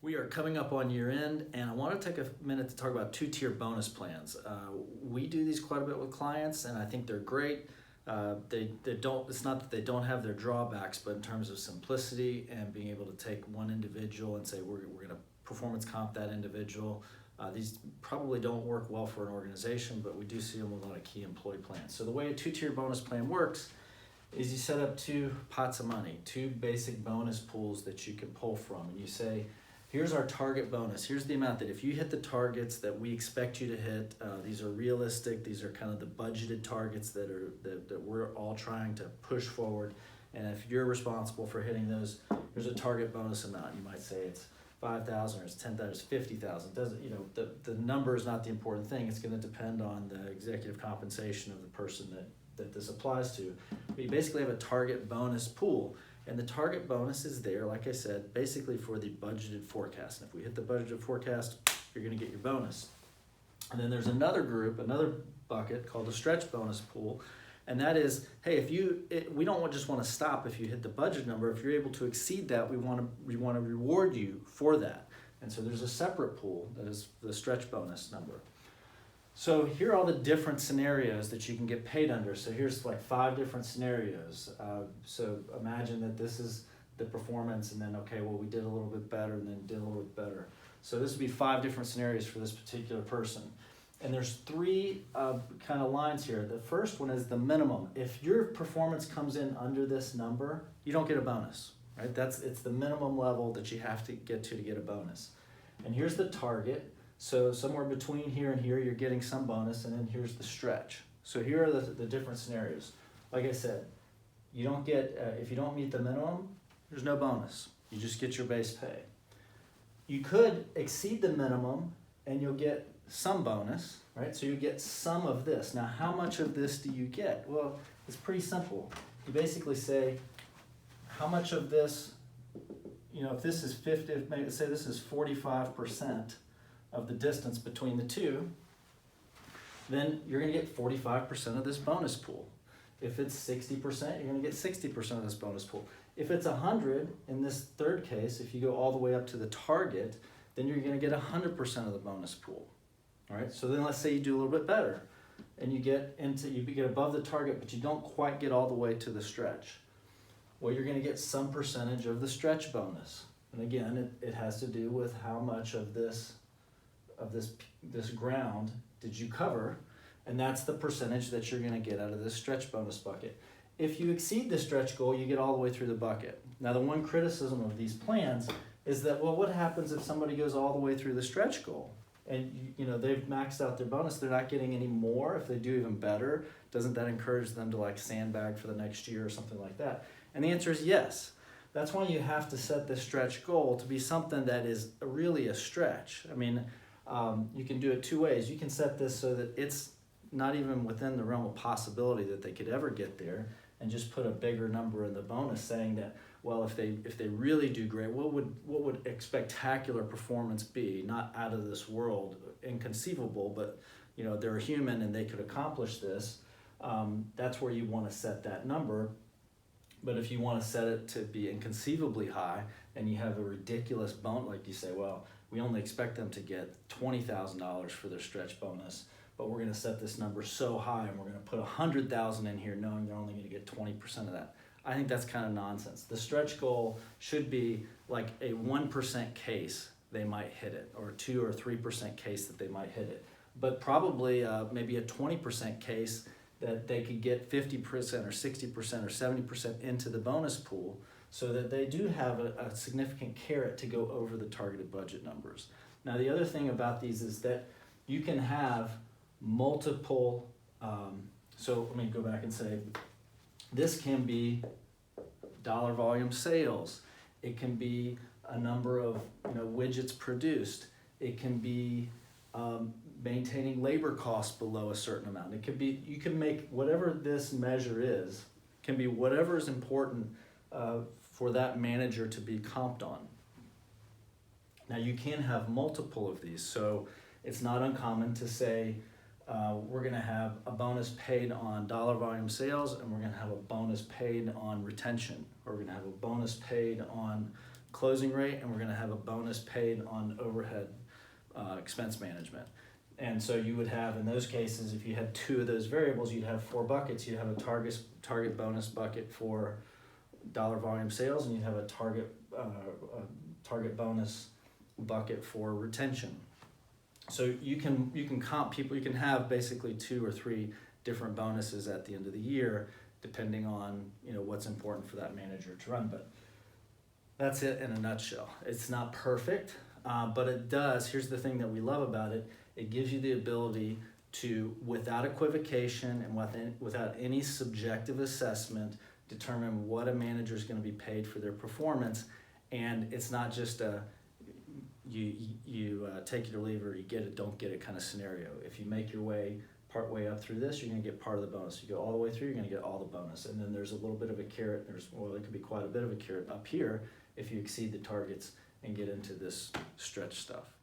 We are coming up on year end, and I want to take a minute to talk about two-tier bonus plans. We do these quite a bit with clients, and I think they're great. They don't. It's not that they don't have their drawbacks, but in terms of simplicity and being able to take one individual and say we're going to performance comp that individual. These probably don't work well for an organization, but we do see them with a lot of key employee plans. So the way a two-tier bonus plan works is you set up two pots of money, two basic bonus pools that you can pull from, and you say, here's our target bonus. Here's the amount that if you hit the targets that we expect you to hit, these are realistic. These are kind of the budgeted targets that we're all trying to push forward. And if you're responsible for hitting those, here's a target bonus amount. You might say it's 5,000 or it's 10,000, it's 50,000. Doesn't the number is not the important thing. It's going to depend on the executive compensation of the person that this applies to. But you basically have a target bonus pool. And the target bonus is there, like I said, basically for the budgeted forecast. And if we hit the budgeted forecast, you're going to get your bonus. And then there's another group, another bucket called a stretch bonus pool. And that is, hey, we don't just want to stop if you hit the budget number. If you're able to exceed that, we want to reward you for that. And so there's a separate pool that is the stretch bonus number. So here are all the different scenarios that you can get paid under. So here's like 5 different scenarios. So imagine that this is the performance, and then, okay, well, we did a little bit better, and then did a little bit better. So this would be 5 different scenarios for this particular person. And there's 3 kind of lines here. The first one is the minimum. If your performance comes in under this number, you don't get a bonus, right? It's the minimum level that you have to get a bonus. And here's the target. So somewhere between here and here, you're getting some bonus, and then here's the stretch. So here are the different scenarios. Like I said, you don't get, if you don't meet the minimum, there's no bonus. You just get your base pay. You could exceed the minimum, and you'll get some bonus, right? So you get some of this. Now, how much of this do you get? Well, it's pretty simple. You basically say, how much of this, if this is 50, maybe say this is 45%, of the distance between the two, then you're going to get 45% of this bonus pool. If it's 60%, you're going to get 60% of this bonus pool. If it's 100, in this third case, if you go all the way up to the target, then you're going to get 100% of the bonus pool. All right. So then let's say you do a little bit better, and you get above the target, but you don't quite get all the way to the stretch. Well, you're going to get some percentage of the stretch bonus. And again, it has to do with how much of this ground did you cover, and that's the percentage that you're going to get out of this stretch bonus bucket. If you exceed the stretch goal, you get all the way through the bucket. Now, the one criticism of these plans is that, well, what happens if somebody goes all the way through the stretch goal and they've maxed out their bonus, they're not getting any more? If they do even better, doesn't that encourage them to like sandbag for the next year or something like that? And the answer is yes. That's why you have to set the stretch goal to be something that is really a stretch. I mean, you can do it 2 ways. You can set this so that it's not even within the realm of possibility that they could ever get there, and just put a bigger number in the bonus, saying that, well, if they really do great, what would a spectacular performance be? Not out of this world, inconceivable, but they're human and they could accomplish this. That's where you want to set that number. But if you want to set it to be inconceivably high, and you have a ridiculous bonus, like you say, well, we only expect them to get $20,000 for their stretch bonus, but we're going to set this number so high, and we're going to put $100,000 in here, knowing they're only going to get 20% of that. I think that's kind of nonsense. The stretch goal should be like a 1% case they might hit it, or 2 or 3% case that they might hit it, but probably maybe a 20% case that they could get 50% or 60% or 70% into the bonus pool, so that they do have a significant carrot to go over the targeted budget numbers. Now, the other thing about these is that you can have multiple, so let me go back and say, this can be dollar volume sales. It can be a number of widgets produced. It can be maintaining labor costs below a certain amount. It could be, you can make whatever this measure is, can be whatever is important for that manager to be comped on. Now, you can have multiple of these, so it's not uncommon to say we're going to have a bonus paid on dollar volume sales, and we're going to have a bonus paid on retention, or we're going to have a bonus paid on closing rate, and we're gonna have a bonus paid on overhead expense management. And so you would have, in those cases, if you had two of those variables, you'd have 4 buckets. You'd have a target bonus bucket for dollar volume sales, and you'd have a target bonus bucket for retention. So you can comp people. You can have basically 2 or 3 different bonuses at the end of the year, depending on what's important for that manager to run. But that's it in a nutshell. It's not perfect, but it does. Here's the thing that we love about it. It gives you the ability to, without equivocation and without any subjective assessment, determine what a manager is going to be paid for their performance. And it's not just a you take it or leave it, or you get it, don't get it kind of scenario. If you make your way part way up through this, you're going to get part of the bonus. You go all the way through, you're going to get all the bonus. And then there's a little bit of a carrot. There could be quite a bit of a carrot up here if you exceed the targets and get into this stretch stuff.